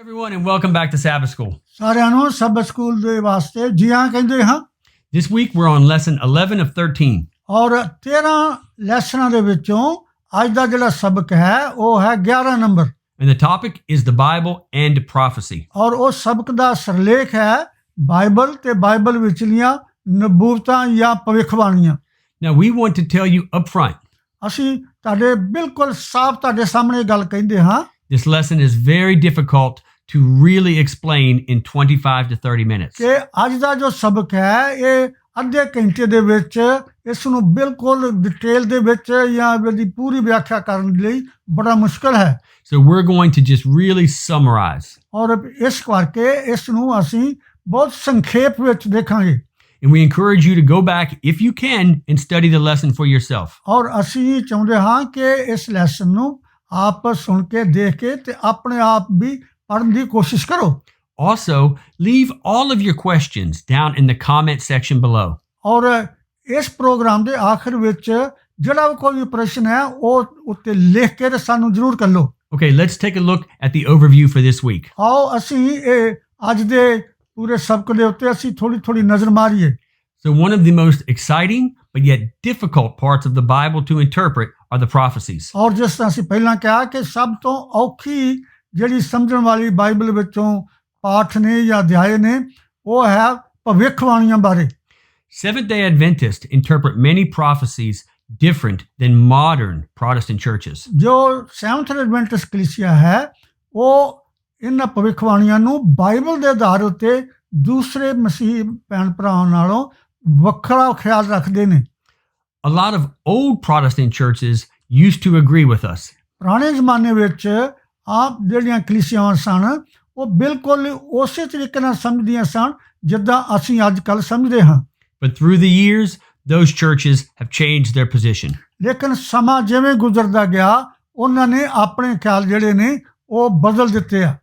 everyone, and welcome back to Sabbath School. ਸਾਰਿਆਂ ਨੂੰ ਸਬਤ ਸਕੂਲ ਦੇ ਵਾਸਤੇ ਜੀ ਹਾਂ ਕਹਿੰਦੇ ਹਾਂ। This week we're on lesson 11 of 13. ਔਰ 13 ਲੈਸਨਾਂ ਦੇ ਵਿੱਚੋਂ ਅੱਜ ਦਾ ਜਿਹੜਾ ਸਬਕ ਹੈ ਉਹ ਹੈ 11 number. And the topic is the Bible and prophecy. ਔਰ ਉਹ ਸਬਕ ਦਾ ਸਰਲੇਖ ਹੈ ਬਾਈਬਲ ਤੇ ਬਾਈਬਲ ਵਿਚਲੀਆਂ ਨਬੂਵਤਾਂ ਜਾਂ ਭਵਿੱਖਬਾਣੀਆਂ। Now we want to tell you up front, ਅਸੀਂ ਤੁਹਾਡੇ ਬਿਲਕੁਲ ਸਾਫ਼ ਤੁਹਾਡੇ ਸਾਹਮਣੇ ਗੱਲ ਕਹਿੰਦੇ ਹਾਂ। this lesson is very difficult to really explain in 25 to 30 minutes. ਕਿ ਅੱਜ ਦਾ ਜੋ ਸਬਕ ਹੈ ਇਹ ਅੱਧੇ ਘੰਟੇ ਦੇ ਵਿੱਚ ਇਸ ਨੂੰ ਬਿਲਕੁਲ ਡਿਟੇਲ ਦੇ ਵਿੱਚ ਜਾਂ ਇਹਦੀ ਪੂਰੀ ਵਿਆਖਿਆ ਕਰਨ ਲਈ ਬੜਾ ਮੁਸ਼ਕਲ ਹੈ। So we're going to just really summarize. ਔਰ ਇਸ ਕਰਕੇ ਇਸ ਨੂੰ ਅਸੀਂ ਬਹੁਤ ਸੰਖੇਪ ਵਿੱਚ ਦੇਖਾਂਗੇ। And we encourage you to go back, if you can, and study the lesson for yourself. ਔਰ ਅਸੀਂ ਚਾਹੁੰਦੇ ਹਾਂ ਕਿ ਇਸ ਲੈਸਨ ਨੂੰ ਆਪ ਸੁਣ ਕੇ ਦੇਖ ਕੇ ਤੇ ਆਪਣੇ ਆਪ ਵੀ ਪੜ੍ਹਨ ਦੀ ਕੋਸ਼ਿਸ਼ ਕਰੋ। Also, leave all of your questions down in the comment section below. ਔਰ ਇਸ ਪ੍ਰੋਗਰਾਮ ਦੇ ਆਖਿਰ ਵਿੱਚ ਜਿਹੜਾ ਕੋਈ ਪ੍ਰਸ਼ਨ ਹੈ ਉਹ ਉੱਤੇ ਲਿਖ ਕੇ ਤੇ ਸਾਨੂੰ ਜ਼ਰੂਰ ਕਰ ਲਓ। Okay, let's take a look at the overview for this week. ਆਓ ਅਸੀਂ ਇਹ ਅੱਜ ਦੇ ਪੂਰੇ ਸਬਕ ਦੇ ਉੱਤੇ ਅਸੀਂ ਥੋੜੀ ਨਜ਼ਰ ਮਾਰੀਏ। So one of the most exciting but yet difficult parts of the Bible to interpret are the prophecies. ਔਰ ਜਿਸ ਤਰ੍ਹਾਂ ਅਸੀਂ ਪਹਿਲਾਂ ਕਿਹਾ ਕਿ ਸਭ ਤੋਂ ਔਖੀ ਜਿਹੜੀ ਸਮਝਣ ਵਾਲੀ ਬਾਈਬਲ ਵਿੱਚੋਂ ਪਾਠ ਨੇ ਜਾਂ ਅਧਿਆਏ ਨੇ ਉਹ ਹੈ ਭਵਿੱਖਬਾਣੀਆਂ ਬਾਰੇ। Seventh-day Adventists interpret many prophecies different than modern Protestant churches. ਜੋ Seventh-day Adventist ਕਲੀਸਿਆ ਹੈ ਉਹ ਇਹਨਾਂ ਭਵਿੱਖਬਾਣੀਆਂ ਨੂੰ ਬਾਈਬਲ ਦੇ ਆਧਾਰ ਉੱਤੇ ਦੂਸਰੇ ਮਸੀਹ ਭੈਣ ਭਰਾਵਾਂ ਨਾਲੋਂ ਵੱਖਰਾ ਖਿਆਲ ਰੱਖਦੇ ਨੇ। A lot of old Protestant churches used to agree with us. ਪੁਰਾਣੇ ਜ਼ਮਾਨੇ ਵਿੱਚ ਆਪ ਜਿਹੜੀਆਂ ਕਲੀਸਿਆਵਾਂ ਸਨ ਉਹ ਬਿਲਕੁਲ ਉਸੇ ਤਰੀਕੇ ਨਾਲ ਸਮਝਦੀਆਂ ਸਨ ਜਿੱਦਾਂ ਅਸੀਂ ਅੱਜ ਕੱਲ੍ਹ ਸਮਝਦੇ ਹਾਂ। But through the years, those churches have changed their position. ਲੇਕਿਨ ਸਮਾਂ ਜਿਵੇਂ ਗੁਜ਼ਰਦਾ ਗਿਆ ਉਹਨਾਂ ਨੇ ਆਪਣੇ ਖਿਆਲ ਜਿਹੜੇ ਨੇ ਉਹ ਬਦਲ ਦਿੱਤੇ ਆ।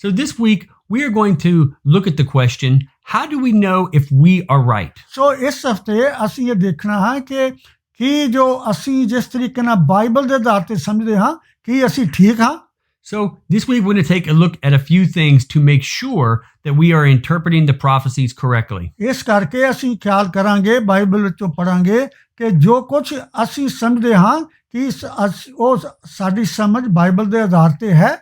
So this week, we are going to look at the question, how do we know if we are right? ਸੋ ਇਸ ਹਫ਼ਤੇ ਅਸੀਂ ਇਹ ਦੇਖਣਾ ਹੈ ਕਿ ਕੀ ਜੋ ਅਸੀਂ ਜਿਸ ਤਰੀਕੇ ਨਾਲ ਬਾਈਬਲ ਦੇ ਆਧਾਰ ਤੇ ਸਮਝਦੇ ਹਾਂ ਕੀ ਅਸੀਂ ਠੀਕ ਹਾਂ। So this week, we're going to take a look at a few things to make sure that we are interpreting the prophecies correctly. ਇਸ ਕਰਕੇ ਅਸੀਂ ਖਿਆਲ ਕਰਾਂਗੇ ਬਾਈਬਲ ਵਿੱਚੋਂ ਪੜਾਂਗੇ ਕਿ ਜੋ ਕੁਝ ਅਸੀਂ ਸਮਝਦੇ ਹਾਂ ਕਿ ਉਹ ਸਾਡੀ ਸਮਝ ਬਾਈਬਲ ਦੇ ਆਧਾਰ ਤੇ ਹੈ।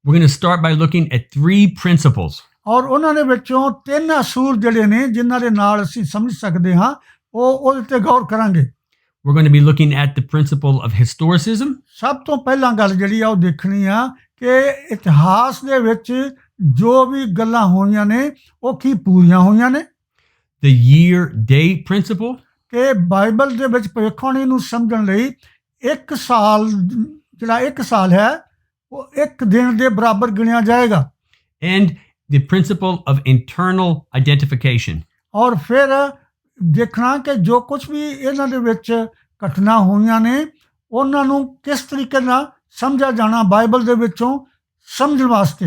We're going to start by looking at 3 principles. ਔਰ ਉਹਨਾਂ ਦੇ ਵਿੱਚੋਂ 3 ਅਸੂਲ ਜਿਹੜੇ ਨੇ ਜਿਨ੍ਹਾਂ ਦੇ ਨਾਲ ਅਸੀਂ ਸਮਝ ਸਕਦੇ ਹਾਂ ਉਹਦੇ ਤੇ ਗੌਰ ਕਰਾਂਗੇ। We're going to be looking at the principle of historicism. ਸਭ ਤੋਂ ਪਹਿਲਾਂ ਗੱਲ ਜਿਹੜੀ ਆ ਉਹ ਦੇਖਣੀ ਆ ਕਿ ਇਤਿਹਾਸ ਦੇ ਵਿੱਚ ਜੋ ਵੀ ਗੱਲਾਂ ਹੋਈਆਂ ਨੇ ਉਹ ਕੀ ਪੂਰੀਆਂ ਹੋਈਆਂ ਨੇ। The year-day principle. ਕਿ ਬਾਈਬਲ ਦੇ ਵਿੱਚ ਭਵਿੱਖਬਾਣੀ ਨੂੰ ਸਮਝਣ ਲਈ ਇੱਕ ਸਾਲ ਹੈ ਉਹ ਇੱਕ ਦਿਨ ਦੇ ਬਰਾਬਰ ਗਿਣਿਆ ਜਾਏਗਾ। And the principle of internal identification. ਔਰ ਫਿਰ ਦੇਖਣਾ ਕਿ ਜੋ ਕੁਝ ਵੀ ਇਹਨਾਂ ਦੇ ਵਿੱਚ ਘਟਨਾ ਹੋਈਆਂ ਨੇ ਉਹਨਾਂ ਨੂੰ ਕਿਸ ਤਰੀਕੇ ਨਾਲ ਸਮਝਿਆ ਜਾਣਾ ਬਾਈਬਲ ਦੇ ਵਿੱਚੋਂ ਸਮਝਣ ਵਾਸਤੇ।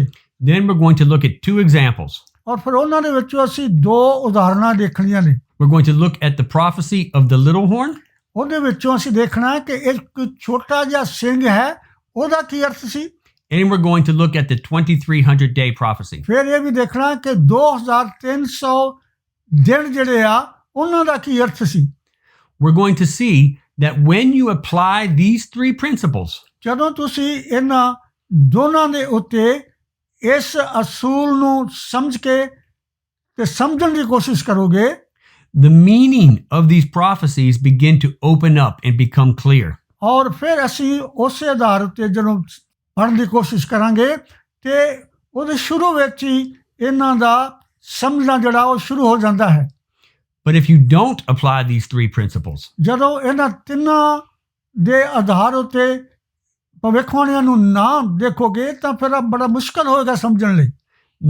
Then we're going to look at 2 examples. ਔਰ ਫਿਰ ਉਹਨਾਂ ਦੇ ਵਿੱਚੋਂ ਅਸੀਂ 2 ਉਦਾਹਰਨਾਂ ਦੇਖਣੀਆਂ ਨੇ। We're going to look at the prophecy of the little horn. ਉਹਦੇ ਵਿੱਚੋਂ ਅਸੀਂ ਦੇਖਣਾ ਕਿ ਇੱਕ ਛੋਟਾ ਜਿਹਾ ਸਿੰਘ ਹੈ ਉਹਦਾ ਕੀ ਅਰਥ ਸੀ। And we're going to look at the 2300-day prophecy. ਫਿਰ ਇਹ ਵੀ ਦੇਖਣਾ ਕਿ 2300 ਦਿਨ ਜਿਹੜੇ ਆ ਉਹਨਾਂ ਦਾ ਕੀ ਅਰਥ ਸੀ। We're going to see that when you apply these 3 principles, ਜਦੋਂ ਤੁਸੀਂ ਇਹਨਾਂ ਦੋਨਾਂ ਦੇ ਉੱਤੇ ਇਸ ਅਸੂਲ ਨੂੰ ਸਮਝ ਕੇ ਤੇ ਸਮਝਣ ਦੀ ਕੋਸ਼ਿਸ਼ ਕਰੋਗੇ, the meaning of these prophecies begin to open up and become clear. ਔਰ ਫਿਰ ਅਸੀਂ ਉਸੇ ਆਧਾਰ ਉੱਤੇ ਜਦੋਂ ਪੜ੍ਹਨ ਦੀ ਕੋਸ਼ਿਸ਼ ਕਰਾਂਗੇ ਤੇ ਉਹਦੇ ਸ਼ੁਰੂ ਵਿੱਚ ਹੀ ਇਹਨਾਂ ਦਾ ਸਮਝਣਾ ਜਿਹੜਾ ਉਹ ਸ਼ੁਰੂ ਹੋ ਜਾਂਦਾ ਹੈ। But if you don't apply these 3 principles, ਜਦੋਂ ਇਹਨਾਂ ਤਿੰਨਾਂ ਦੇ ਆਧਾਰ ਉੱਤੇ ਭਵਿੱਖਬਾਣੀਆਂ ਨੂੰ ਨਾ ਦੇਖੋਗੇ ਤਾਂ ਫਿਰ ਬੜਾ ਮੁਸ਼ਕਲ ਹੋਏਗਾ ਸਮਝਣ ਲਈ।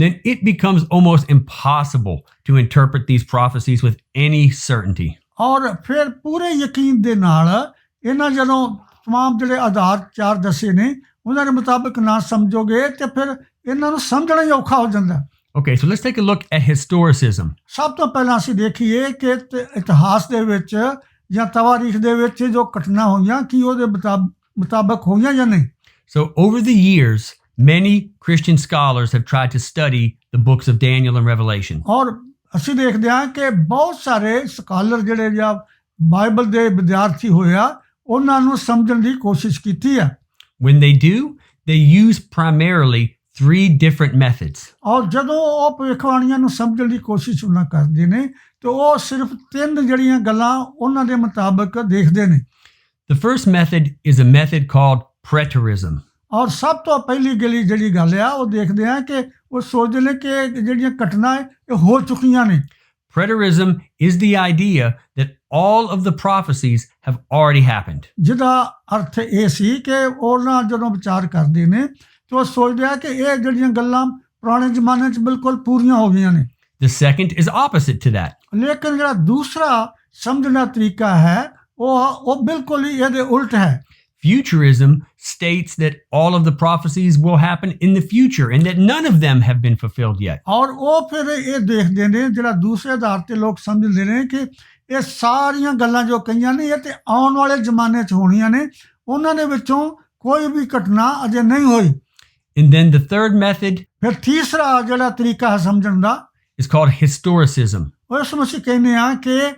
then it becomes almost impossible to interpret these prophecies with any certainty. ਔਰ ਫਿਰ ਪੂਰੇ ਯਕੀਨ ਦੇ ਨਾਲ ਇਹਨਾਂ ਜਦੋਂ तमाम ਜਿਹੜੇ ਆਧਾਰ 4 ਦੱਸੇ ਨੇ ਉਹਨਾਂ ਦੇ ਮੁਤਾਬਕ ਨਾ ਸਮਝੋਗੇ ਤੇ ਫਿਰ ਇਹਨਾਂ ਨੂੰ ਸਮਝਣਾ ਹੀ ਔਖਾ ਹੋ ਜਾਂਦਾ। Okay, so let's take a look at historicism. ਸਭ ਤੋਂ ਪਹਿਲਾਂ ਅਸੀਂ ਦੇਖੀਏ ਕਿ ਇਤਿਹਾਸ ਦੇ ਵਿੱਚ ਜਾਂ ਤਵਾਰੀਖ ਦੇ ਵਿੱਚ ਜੋ ਘਟਨਾ ਹੋਈਆਂ ਕੀ ਉਹਦੇ ਮੁਤਾਬਕ ਹੋਈਆਂ ਜਾਂ ਨਹੀਂ। So over the years, Many Christian scholars have tried to study the books of Daniel and Revelation. ਔਰ ਅਸੀਂ ਦੇਖਦੇ ਹਾਂ ਕਿ ਬਹੁਤ ਸਾਰੇ ਸਕਾਲਰ ਜਿਹੜੇ ਜਾਂ ਬਾਈਬਲ ਦੇ ਵਿਦਿਆਰਥੀ ਹੋਇਆ ਉਹਨਾਂ ਨੂੰ ਸਮਝਣ ਦੀ ਕੋਸ਼ਿਸ਼ ਕੀਤੀ ਹੈ। When they do, they use primarily 3 different methods. ਔਰ ਜਦੋਂ ਉਹ ਭਵਿੱਖਬਾਣੀਆਂ ਨੂੰ ਸਮਝਣ ਦੀ ਕੋਸ਼ਿਸ਼ ਉਹਨਾਂ ਕਰਦੇ ਨੇ ਤੇ ਉਹ ਸਿਰਫ 3 ਜਿਹੜੀਆਂ ਗੱਲਾਂ ਉਹਨਾਂ ਦੇ ਮੁਤਾਬਕ ਦੇਖਦੇ ਨੇ। The first method is a method called preterism. ਔਰ ਸਭ ਤੋਂ ਪਹਿਲੀ ਜਿਹੜੀ ਗੱਲ ਆ ਉਹ ਦੇਖਦੇ ਆ ਕਿ ਉਹ ਸੋਚਦੇ ਨੇ ਕਿ ਜਿਹੜੀਆਂ ਘਟਨਾ ਇਹ ਹੋ ਚੁੱਕੀਆਂ ਨੇ। Preterism is the idea that all of the prophecies have already happened. ਜਿਹਦਾ ਅਰਥ ਇਹ ਸੀ ਕਿ ਉਹਨਾਂ ਜਦੋਂ ਵਿਚਾਰ ਕਰਦੇ ਨੇ ਤੇ ਉਹ ਸੋਚਦੇ ਆ ਕਿ ਇਹ ਜਿਹੜੀਆਂ ਗੱਲਾਂ ਪੁਰਾਣੇ ਜ਼ਮਾਨੇ 'ਚ ਬਿਲਕੁਲ ਪੂਰੀਆਂ ਹੋ ਗਈਆਂ ਨੇ। The second is opposite to that. ਲੇਕਿਨ ਜਿਹੜਾ ਦੂਸਰਾ ਸਮਝਣ ਦਾ ਤਰੀਕਾ ਹੈ ਉਹ ਬਿਲਕੁਲ ਹੀ ਇਹਦੇ ਉਲਟ ਹੈ। Futurism states that all of the prophecies will happen in the future and that none of them have been fulfilled yet. ਔਰ ਉਹ ਫਿਰ ਇਹ ਦੇਖਦੇ ਨੇ ਜਿਹੜਾ ਦੂਸਰੇ ਆਧਾਰ ਤੇ ਲੋਕ ਸਮਝਦੇ ਨੇ ਕਿ ਇਹ ਸਾਰੀਆਂ ਗੱਲਾਂ ਜੋ ਕਹੀਆਂ ਨੇ ਇਹ ਤੇ ਆਉਣ ਵਾਲੇ ਜ਼ਮਾਨੇ 'ਚ ਹੋਣੀਆਂ ਨੇ, ਉਹਨਾਂ ਦੇ ਵਿੱਚੋਂ ਕੋਈ ਵੀ ਘਟਨਾ ਅਜੇ ਨਹੀਂ ਹੋਈ। And then the third method ਫਿਰ ਤੀਸਰਾ ਜਿਹੜਾ ਤਰੀਕਾ ਹੈ ਸਮਝਣ ਦਾ is called historicism. ਉਸ ਨੂੰ ਅਸੀਂ ਕਹਿੰਦੇ ਹਾਂ ਕਿ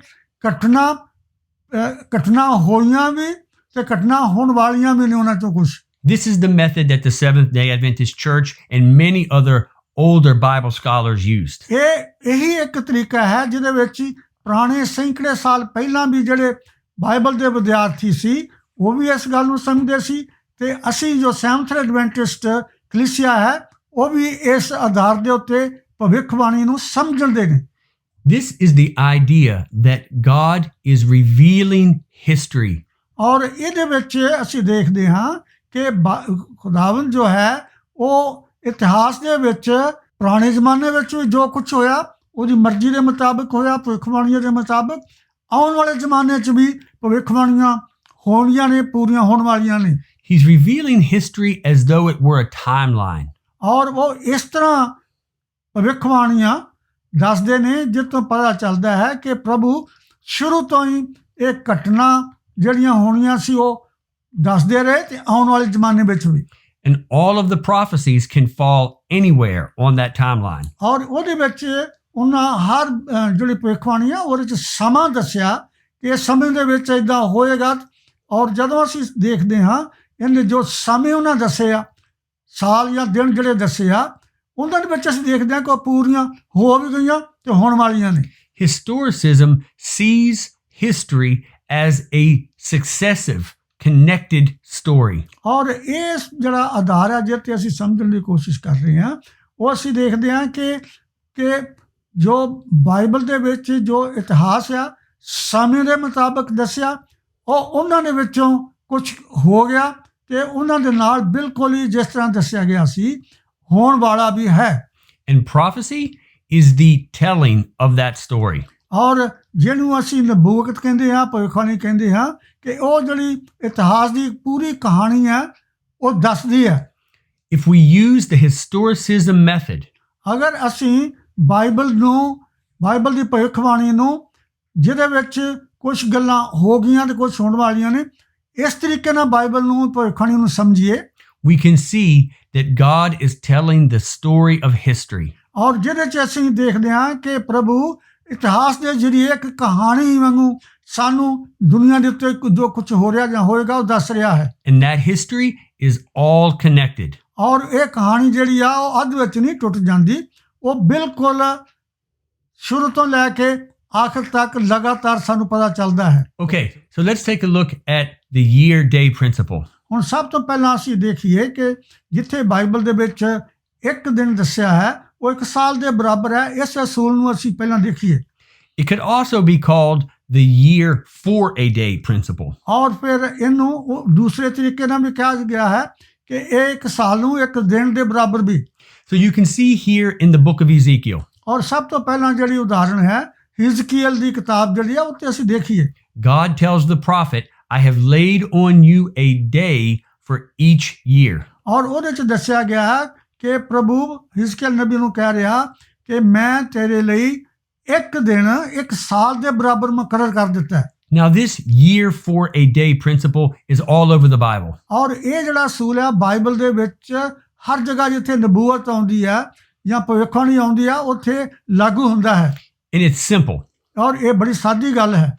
ਘਟਨਾ ਹੋਈਆਂ ਵੀ ਤੇ ਘਟਨਾ ਹੋਣ ਵਾਲੀਆਂ ਵੀ ਨੇ ਉਹਨਾਂ ਚੋਂ ਕੁਝ। This is the method that the Seventh-day Adventist Church and many other older Bible scholars used. ਇਹੀ ਇੱਕ ਤਰੀਕਾ ਹੈ ਜਿਹਦੇ ਵਿੱਚ ਪੁਰਾਣੇ ਸੈਂਕੜੇ ਸਾਲ ਪਹਿਲਾਂ ਵੀ ਜਿਹੜੇ ਬਾਈਬਲ ਦੇ ਵਿਦਿਆਰਥੀ ਸੀ ਉਹ ਵੀ ਇਸ ਗੱਲ ਨੂੰ ਸਮਝਦੇ ਸੀ ਤੇ ਅਸੀਂ ਜੋ ਸੈਵਨਥ ਐਡਵੈਂਟਿਸਟ ਕਲੀਸਿਆ ਹੈ ਉਹ ਵੀ ਇਸ ਆਧਾਰ ਦੇ ਉੱਤੇ ਭਵਿੱਖਬਾਣੀ ਨੂੰ ਸਮਝਦੇ ਨੇ। This is the idea that God is revealing history. ਔਰ ਇਹਦੇ ਵਿੱਚ ਅਸੀਂ ਦੇਖਦੇ ਹਾਂ ਕਿ ਖੁਦਾਵੰਦ ਜੋ ਹੈ ਉਹ ਇਤਿਹਾਸ ਦੇ ਵਿੱਚ ਪੁਰਾਣੇ ਜ਼ਮਾਨੇ ਵਿੱਚ ਵੀ ਜੋ ਕੁਝ ਹੋਇਆ ਉਹਦੀ ਮਰਜ਼ੀ ਦੇ ਮੁਤਾਬਕ ਹੋਇਆ, ਭਵਿੱਖਬਾਣੀਆਂ ਦੇ ਮੁਤਾਬਕ। ਆਉਣ ਵਾਲੇ ਜ਼ਮਾਨੇ 'ਚ ਵੀ ਭਵਿੱਖਬਾਣੀਆਂ ਹੋਣੀਆਂ ਨੇ, ਪੂਰੀਆਂ ਹੋਣ ਵਾਲੀਆਂ ਨੇ। He's revealing history as though it were a timeline. ਔਰ ਉਹ ਇਸ ਤਰ੍ਹਾਂ ਭਵਿੱਖਬਾਣੀਆਂ ਦੱਸਦੇ ਨੇ ਜਿਸ ਤੋਂ ਪਤਾ ਚੱਲਦਾ ਹੈ ਕਿ ਪ੍ਰਭੂ ਸ਼ੁਰੂ ਤੋਂ ਹੀ ਇਹ ਘਟਨਾ ਜਿਹੜੀਆਂ ਹੋਣੀਆਂ ਸੀ ਉਹ ਦੱਸਦੇ ਰਹੇ ਤੇ ਆਉਣ ਵਾਲੇ ਜ਼ਮਾਨੇ ਵਿੱਚ ਵੀ। And all of the prophecies can fall anywhere on that timeline. ਔਰ ਉਹਦੇ ਵਿੱਚ ਉਹਨਾਂ ਹਰ ਜਿਹੜੀ ਭਵਿੱਖਬਾਣੀ ਆ ਉਹਦੇ 'ਚ ਸਮਾਂ ਦੱਸਿਆ ਕਿ ਇਸ ਸਮੇਂ ਦੇ ਵਿੱਚ ਇੱਦਾਂ ਹੋਏਗਾ। ਔਰ ਜਦੋਂ ਅਸੀਂ ਦੇਖਦੇ ਹਾਂ ਇਹਨੇ ਜੋ ਸਮੇਂ ਉਹਨਾਂ ਦੱਸੇ ਆ, ਸਾਲ ਜਾਂ ਦਿਨ ਜਿਹੜੇ ਦੱਸੇ ਆ, ਉਹਨਾਂ ਦੇ ਵਿੱਚ ਅਸੀਂ ਦੇਖਦੇ ਹਾਂ ਕਿ ਉਹ ਪੂਰੀਆਂ ਹੋ ਵੀ ਗਈਆਂ ਤੇ ਹੋਣ ਵਾਲੀਆਂ ਨੇ। Historicism sees history as a successive, connected story. ਔਰ ਇਸ ਜਿਹੜਾ ਆਧਾਰ ਹੈ ਜਿਸ ਤੇ ਅਸੀਂ ਸਮਝਣ ਦੀ ਕੋਸ਼ਿਸ਼ ਕਰ ਰਹੇ ਹਾਂ ਉਹ ਅਸੀਂ ਦੇਖਦੇ ਹਾਂ ਕਿ ਜੋ ਬਾਈਬਲ ਦੇ ਵਿੱਚ ਜੋ ਇਤਿਹਾਸ ਆ ਸਮੇਂ ਦੇ ਮੁਤਾਬਕ ਦੱਸਿਆ ਉਹ ਉਹਨਾਂ ਦੇ ਵਿੱਚੋਂ ਕੁਝ ਹੋ ਗਿਆ ਤੇ ਉਹਨਾਂ ਦੇ ਨਾਲ ਬਿਲਕੁਲ ਹੀ ਜਿਸ ਤਰ੍ਹਾਂ ਦੱਸਿਆ ਗਿਆ ਸੀ ਹੋਣ ਵਾਲਾ ਵੀ ਹੈ। And prophecy is the telling of that story. ਔਰ ਜਿਹਨੂੰ ਅਸੀਂ ਨਬੂਵਤ ਕਹਿੰਦੇ ਹਾਂ, ਭਵਿੱਖਬਾਣੀ ਕਹਿੰਦੇ ਹਾਂ ਕਿ ਉਹ ਜਿਹੜੀ ਇਤਿਹਾਸ ਦੀ ਪੂਰੀ ਕਹਾਣੀ ਹੈ ਉਹ ਦੱਸਦੀ ਹੈ। If we use the historicism method, ਅਗਰ ਅਸੀਂ ਬਾਈਬਲ ਦੀ ਭਵਿੱਖਬਾਣੀ ਨੂੰ ਜਿਹਦੇ ਵਿੱਚ ਕੁਝ ਗੱਲਾਂ ਹੋ ਗਈਆਂ ਤੇ ਕੁਝ ਹੋਣ ਵਾਲੀਆਂ ਨੇ ਇਸ ਤਰੀਕੇ ਨਾਲ ਬਾਈਬਲ ਨੂੰ ਭਵਿੱਖਬਾਣੀ ਨੂੰ ਸਮਝੀਏ, we can see that God is telling the story of history. ਔਰ ਜਿਹਦੇ 'ਚ ਅਸੀਂ ਦੇਖਦੇ ਹਾਂ ਕਿ ਪ੍ਰਭੂ ਇਤਿਹਾਸ ਦੇ ਜ਼ਰੀਏ ਇੱਕ ਕਹਾਣੀ ਵਾਂਗੂ ਸਾਨੂੰ ਦੁਨੀਆ ਦੇ ਉੱਤੇ ਜੋ ਕੁਝ ਹੋ ਰਿਹਾ ਜਾਂ ਹੋਏਗਾ ਉਹ ਦੱਸ ਰਿਹਾ ਹੈ। And that history is all connected. ਔਰ ਇਹ ਕਹਾਣੀ ਜਿਹੜੀ ਆ ਉਹ ਅੱਧ ਵਿੱਚ ਨਹੀਂ ਟੁੱਟ ਜਾਂਦੀ, ਉਹ ਬਿਲਕੁਲ ਸ਼ੁਰੂ ਤੋਂ ਲੈ ਕੇ ਆਖਰ ਤੱਕ ਲਗਾਤਾਰ ਸਾਨੂੰ ਪਤਾ ਚੱਲਦਾ ਹੈ। Okay, so let's take a look at the year-day principle. ਹੁਣ ਸਭ ਤੋਂ ਪਹਿਲਾਂ ਅਸੀਂ ਦੇਖੀਏ ਕਿ ਜਿੱਥੇ ਬਾਈਬਲ ਦੇ ਵਿੱਚ ਇੱਕ ਦਿਨ ਦੱਸਿਆ ਹੈ ਉਹ ਇੱਕ ਸਾਲ ਦੇ ਬਰਾਬਰ ਹੈ। ਇਸ ਅਸੂਲ ਨੂੰ ਅਸੀਂ ਪਹਿਲਾਂ ਦੇਖੀਏ। It could also be called the year for a day principle. ਔਰ ਫਿਰ ਇਹਨੂੰ ਦੂਸਰੇ ਤਰੀਕੇ ਨਾਲ ਵੀ ਕਿਹਾ ਗਿਆ ਹੈ ਕਿ ਇਹ ਇੱਕ ਸਾਲ ਨੂੰ ਇੱਕ ਦਿਨ ਦੇ ਬਰਾਬਰ ਵੀ। So you can see here in the book of Ezekiel. ਔਰ ਸਭ ਤੋਂ ਪਹਿਲਾਂ ਜਿਹੜੀ ਉਦਾਹਰਣ ਹੈ ਹਿਜ਼ਕੀਏਲ ਦੀ ਕਿਤਾਬ ਜਿਹੜੀ ਆ ਉੱਤੇ ਅਸੀਂ ਦੇਖੀਏ। God tells the prophet, I have laid on you a day for each year. ਔਰ ਉਹਦੇ 'ਚ ਦੱਸਿਆ ਗਿਆ ਹੈ ਕਿ ਪ੍ਰਭੂ ਹਿਜ਼ਕੀਏਲ ਨਬੀ ਨੂੰ ਕਹਿ ਰਿਹਾ ਕਿ ਮੈਂ ਤੇਰੇ ਲਈ ਇੱਕ ਦਿਨ ਇੱਕ ਸਾਲ ਦੇ ਬਰਾਬਰ ਮੁਕਰਰ ਕਰ ਦਿੱਤਾ ਹੈ। Now this year for a day principle is all over the Bible. ਔਰ ਇਹ ਜਿਹੜਾ ਅਸੂਲ ਹੈ ਬਾਈਬਲ ਦੇ ਵਿੱਚ ਹਰ ਜਗ੍ਹਾ ਜਿੱਥੇ ਨਬੂਵਤ ਆਉਂਦੀ ਹੈ ਜਾਂ ਭਵਿੱਖਬਾਣੀ ਆਉਂਦੀ ਆ ਉੱਥੇ ਲਾਗੂ ਹੁੰਦਾ ਹੈ। And it's simple. ਔਰ ਇਹ ਬੜੀ ਸਾਦੀ ਗੱਲ ਹੈ।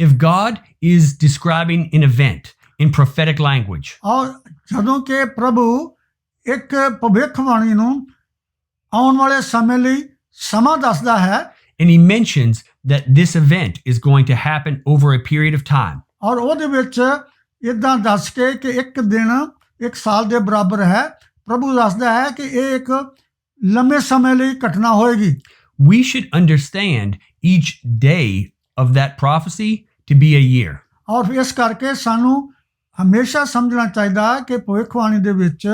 If God is describing an event in prophetic language, ਔਰ ਜਦੋਂ ਕਿ ਪ੍ਰਭੂ ਇੱਕ ਭਵਿੱਖਬਾਣੀ ਨੂੰ ਆਉਣ ਵਾਲੇ ਸਮੇਂ ਲਈ ਸਮਾਂ ਦੱਸਦਾ ਹੈ, and he mentions that this event is going to happen over a period of time, ਔਰ ਉਹਦੇ ਵਿੱਚ ਇਦਾਂ ਦੱਸ ਕੇ ਕਿ ਇੱਕ ਦਿਨ ਇੱਕ ਸਾਲ ਦੇ ਬਰਾਬਰ ਹੈ, ਪ੍ਰਭੂ ਦੱਸਦਾ ਹੈ ਕਿ ਇਹ ਇੱਕ ਲੰਮੇ ਸਮੇਂ ਲਈ ਘਟਨਾ ਹੋਏਗੀ। we should understand each day of that prophecy to be a year. ਔਰ ਇਸ ਕਰਕੇ ਸਾਨੂੰ ਹਮੇਸ਼ਾ ਸਮਝਣਾ ਚਾਹੀਦਾ ਕਿ ਭਵਿੱਖਬਾਣੀ ਦੇ ਵਿੱਚ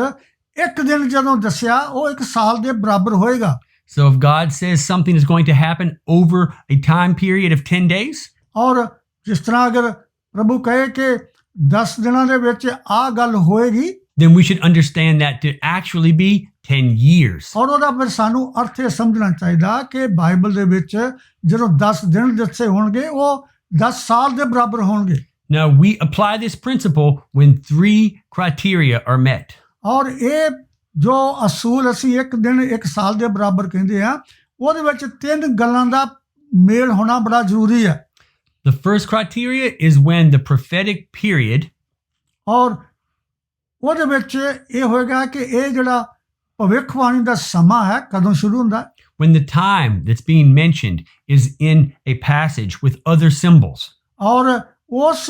ਇੱਕ ਦਿਨ ਜਦੋਂ ਦੱਸਿਆ ਉਹ ਇੱਕ ਸਾਲ ਦੇ ਬਰਾਬਰ ਹੋਏਗਾ। So if God says something is going to happen over a time period of 10 days, ਔਰ ਜਿਸ ਤਰ੍ਹਾਂ ਅਗਰ ਪ੍ਰਭੂ ਕਹੇ ਕਿ 10 ਦਿਨਾਂ ਦੇ ਵਿੱਚ ਆਹ ਗੱਲ ਹੋਏਗੀ, then we should understand that to actually be 10 years. ਔਰ ਉਹਦਾ ਫਿਰ ਸਾਨੂੰ ਅਰਥ ਇਹ ਸਮਝਣਾ ਚਾਹੀਦਾ ਕਿ ਬਾਈਬਲ ਦੇ ਵਿੱਚ ਜਦੋਂ 10 ਦਿਨ ਦੱਸੇ ਹੋਣਗੇ ਉਹ 10 ਸਾਲ ਦੇ ਬਰਾਬਰ ਹੋਣਗੇ। Now, we apply this principle when 3 criteria are met. ਔਰ ਇਹ ਜੋ ਅਸੂਲ ਅਸੀਂ ਇੱਕ ਦਿਨ ਇੱਕ ਸਾਲ ਦੇ ਬਰਾਬਰ ਕਹਿੰਦੇ ਆ, ਉਹਦੇ ਵਿੱਚ 3 ਗੱਲਾਂ ਦਾ ਮੇਲ ਹੋਣਾ ਬੜਾ ਜ਼ਰੂਰੀ ਹੈ। The first criteria is when the prophetic period ਔਰ ਉਹਦੇ ਵਿੱਚ ਇਹ ਹੋਏਗਾ ਕਿ ਇਹ ਜਿਹੜਾ ਭਵਿੱਖਬਾਣੀ ਦਾ ਸਮਾਂ ਹੈ ਕਦੋਂ ਸ਼ੁਰੂ ਹੁੰਦਾ, when the time that's being mentioned is in a passage with other symbols. ਔਰ ਉਸ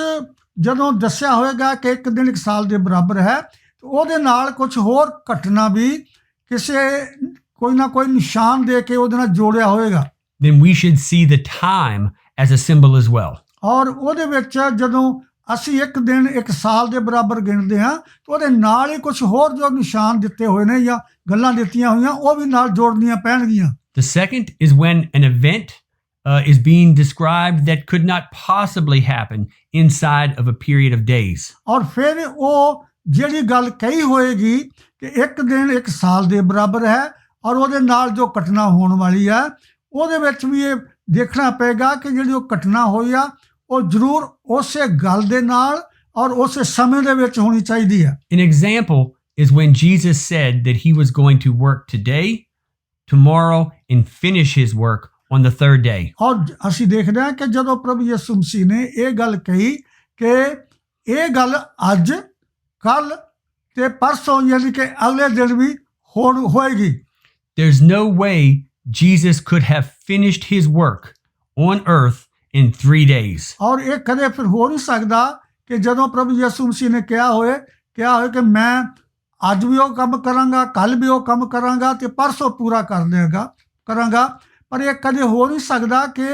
ਜਦੋਂ ਦੱਸਿਆ ਹੋਏਗਾ ਕਿ ਇੱਕ ਦਿਨ ਇੱਕ ਸਾਲ ਦੇ ਬਰਾਬਰ ਹੈ, ਤੇ ਉਹਦੇ ਨਾਲ ਕੁਝ ਹੋਰ ਘਟਨਾ ਵੀ ਕਿਸੇ ਕੋਈ ਨਾ ਕੋਈ ਨਿਸ਼ਾਨ ਦੇ ਕੇ ਉਹਦੇ ਨਾਲ ਜੋੜਿਆ ਹੋਏਗਾ। Then we should see the time as a symbol as well. ਔਰ ਉਹਦੇ ਵਿੱਚ ਜਦੋਂ ਅਸੀਂ ਇੱਕ ਦਿਨ ਇੱਕ ਸਾਲ ਦੇ ਬਰਾਬਰ ਗਿਣਦੇ ਹਾਂ ਤਾਂ ਉਹਦੇ ਨਾਲ ਹੀ ਕੁਝ ਹੋਰ ਜੋ ਨਿਸ਼ਾਨ ਦਿੱਤੇ ਹੋਏ ਨੇ ਜਾਂ ਗੱਲਾਂ ਦਿੱਤੀਆਂ ਹੋਈਆਂ ਉਹ ਵੀ ਨਾਲ ਜੋੜਨੀਆਂ ਪੈਣਗੀਆਂ। The second is when an event is being described that could not possibly happen inside of a period of days. ਔਰ ਫਿਰ ਉਹ ਜਿਹੜੀ ਗੱਲ ਕਹੀ ਹੋਏਗੀ ਕਿ ਇੱਕ ਦਿਨ ਇੱਕ ਸਾਲ ਦੇ ਬਰਾਬਰ ਹੈ ਔਰ ਉਹਦੇ ਨਾਲ ਜੋ ਘਟਨਾ ਹੋਣ ਵਾਲੀ ਹੈ ਉਹਦੇ ਵਿੱਚ ਵੀ ਇਹ ਦੇਖਣਾ ਪਏਗਾ ਕਿ ਜਿਹੜੀ ਉਹ ਘਟਨਾ ਹੋਈ ਆ ਉਹ ਜ਼ਰੂਰ ਉਸੇ ਗੱਲ ਦੇ ਨਾਲ ਔਰ ਉਸੇ ਸਮੇਂ ਦੇ ਵਿੱਚ ਹੋਣੀ ਚਾਹੀਦੀ ਹੈ। An example is when Jesus said that he was going to work today, tomorrow, and finish his work on the 3rd day. ਔਰ ਅਸੀਂ ਦੇਖਦੇ ਹਾਂ ਕਿ ਜਦੋਂ ਪ੍ਰਭੂ ਯਿਸੂ ਮਸੀਹ ਨੇ ਇਹ ਗੱਲ ਕਹੀ ਕਿ ਇਹ ਗੱਲ ਅੱਜ, ਕੱਲ ਤੇ ਪਰਸੋਂ ਯਾਨੀ ਕਿ ਅਗਲੇ ਦਿਨ ਵੀ ਹੋਏਗੀ। There's no way Jesus could have finished his work on earth in 3 days. ਔਰ ਇਹ ਕਦੇ ਫਿਰ ਹੋ ਨਹੀਂ ਸਕਦਾ ਕਿ ਜਦੋਂ ਪ੍ਰਭੂ ਯਿਸੂ ਮਸੀਹ ਨੇ ਕਿਹਾ ਹੋਏ ਕਿ ਮੈਂ ਅੱਜ ਵੀ ਉਹ ਕੰਮ ਕਰਾਂਗਾ, ਕੱਲ ਵੀ ਉਹ ਕੰਮ ਕਰਾਂਗਾ ਤੇ ਪਰਸੋਂ ਪੂਰਾ ਕਰਾਂਗਾ, ਪਰ ਇਹ ਕਦੇ ਹੋ ਨਹੀਂ ਸਕਦਾ ਕਿ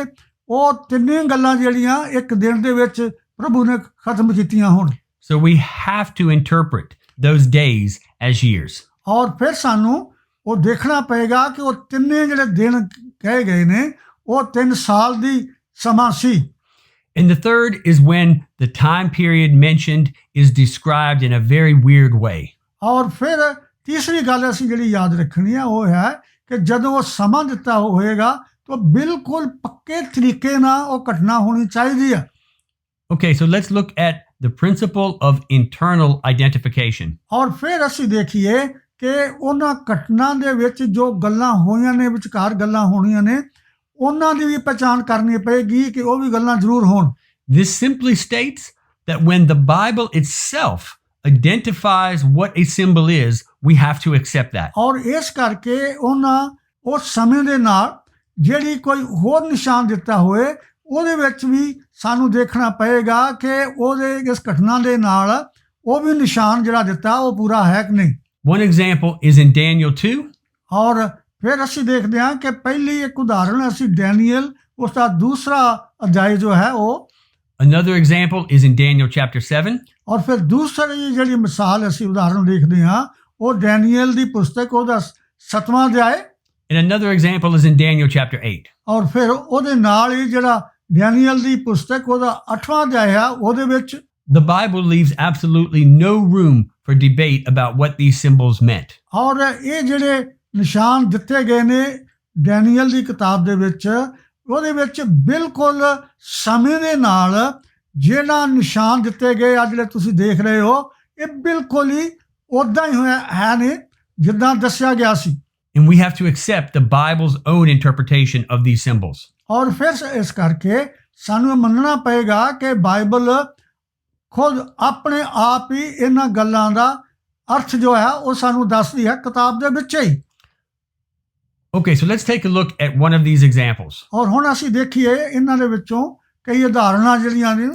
ਉਹ ਤਿੰਨੇ ਗੱਲਾਂ ਜਿਹੜੀਆਂ ਇੱਕ ਦਿਨ ਦੇ ਵਿੱਚ ਪ੍ਰਭੂ ਨੇ ਖਤਮ ਕੀਤੀਆਂ ਹੋਣ। So we have to interpret those days as years. ਔਰ ਫਿਰ ਸਾਨੂੰ ਉਹ ਦੇਖਣਾ ਪਏਗਾ ਕਿ ਉਹ ਤਿੰਨੇ ਜਿਹੜੇ ਦਿਨ ਕਹੇ ਗਏ ਨੇ ਉਹ 3 ਸਾਲ ਦੀ ਸਮਾਂ ਸੀ। And the third is when the time period mentioned is described in a very weird way. ਔਰ ਫਿਰ ਤੀਸਰੀ ਗੱਲ ਅਸੀਂ ਜਿਹੜੀ ਯਾਦ ਰੱਖਣੀ ਹੈ ਉਹ ਹੈ ਕਿ ਜਦੋਂ ਉਹ ਸਮਾਂ ਦਿੱਤਾ ਹੋਏਗਾ ਤਾਂ ਬਿਲਕੁਲ ਪੱਕੇ ਤਰੀਕੇ ਨਾਲ ਉਹ ਘਟਨਾ ਹੋਣੀ ਚਾਹੀਦੀ ਹੈ। Okay, so let's look at the principle of internal identification. ਔਰ ਫਿਰ ਅਸੀਂ ਦੇਖੀਏ ਕਿ ਉਹਨਾਂ ਘਟਨਾ ਦੇ ਵਿੱਚ ਜੋ ਗੱਲਾਂ ਹੋਈਆਂ ਨੇ, ਵਿਚਕਾਰ ਗੱਲਾਂ ਹੋਣੀਆਂ ਨੇ, ਉਹਨਾਂ ਦੀ ਵੀ ਪਛਾਣ ਕਰਨੀ ਪਏਗੀ ਕਿ ਉਹ ਵੀ ਗੱਲਾਂ ਜ਼ਰੂਰ ਹੋਣ। This simply states that when the Bible itself identifies what a symbol is, we have to accept that. ਔਰ ਇਸ ਕਰਕੇ ਉਹਨਾਂ ਉਸ ਸਮੇਂ ਦੇ ਨਾਲ ਜਿਹੜੀ ਕੋਈ ਹੋਰ ਨਿਸ਼ਾਨ ਦਿੱਤਾ ਹੋਏ ਉਹਦੇ ਵਿੱਚ ਵੀ ਸਾਨੂੰ ਦੇਖਣਾ ਪਏਗਾ ਕਿ ਉਹਦੇ ਇਸ ਘਟਨਾ ਦੇ ਨਾਲ ਉਹ ਵੀ ਨਿਸ਼ਾਨ ਜਿਹੜਾ ਦਿੱਤਾ ਉਹ ਪੂਰਾ ਹੈ ਕਿ ਨਹੀਂ। One example is in Daniel 2. ਔਰ ਫਿਰ ਅਸੀਂ ਦੇਖਦੇ ਹਾਂ ਕਿ ਪਹਿਲੀ ਇੱਕ ਉਦਾਹਰਣ ਅਸੀਂ ਡੈਨੀਅਲ ਉਸ ਦਾ ਦੂਸਰਾ ਅਧਿਆਇ ਜੋ ਹੈ ਉਹ। Another example is in Daniel chapter 7. ਔਰ ਫਿਰ ਦੂਸਰੀ ਜਿਹੜੀ ਮਿਸਾਲ ਅਸੀਂ ਉਦਾਹਰਣ ਦੇਖਦੇ ਹਾਂ ਉਹ ਡੈਨੀਅਲ ਦੀ ਪੁਸਤਕ ਉਹਦਾ 7ਵਾਂ ਅਧਿਆਇ। And another example is in Daniel chapter 8. ਔਰ ਫਿਰ ਉਹਦੇ ਨਾਲ ਹੀ ਜਿਹੜਾ ਡੈਨੀਅਲ ਦੀ ਪੁਸਤਕ ਉਹਦਾ 8ਵਾਂ ਅਧਿਆਇ ਆ ਉਹਦੇ ਵਿੱਚ The Bible leaves absolutely no room for debate about what these symbols meant. ਔਰ ਇਹ ਜਿਹੜੇ ਨਿਸ਼ਾਨ ਦਿੱਤੇ ਗਏ ਨੇ ਡੈਨੀਅਲ ਦੀ ਕਿਤਾਬ ਦੇ ਵਿੱਚ ਉਹਦੇ ਵਿੱਚ ਬਿਲਕੁਲ ਸਮੇਂ ਦੇ ਨਾਲ ਜਿਹੜਾ ਨਿਸ਼ਾਨ ਦਿੱਤੇ ਗਏ ਆ ਜਿਹੜੇ ਤੁਸੀਂ ਦੇਖ ਰਹੇ ਹੋ ਇਹ ਬਿਲਕੁਲ ਹੀ ਉੱਦਾਂ ਹੀ ਹੋਇਆ ਹੈ ਨੇ ਜਿੱਦਾਂ ਦੱਸਿਆ ਗਿਆ ਸੀ। And we have to accept the Bible's own interpretation of these symbols. ਔਰ ਫਿਰ ਇਸ ਕਰਕੇ ਸਾਨੂੰ ਇਹ ਮੰਨਣਾ ਪਏਗਾ ਕਿ ਬਾਈਬਲ ਖੁਦ ਆਪਣੇ ਆਪ ਹੀ ਇਹਨਾਂ ਗੱਲਾਂ ਦਾ ਅਰਥ ਜੋ ਹੈ ਉਹ ਸਾਨੂੰ ਦੱਸਦੀ ਹੈ ਕਿਤਾਬ ਦੇ ਵਿੱਚ ਹੀ। Okay, so let's take a look at one of these examples. ਔਰ ਹੁਣ ਅਸੀਂ ਦੇਖੀਏ ਇਹਨਾਂ ਦੇ ਵਿੱਚੋਂ ਕਈ ਉਦਾਹਰਨਾਂ ਜਿਹੜੀਆਂ ਨੇ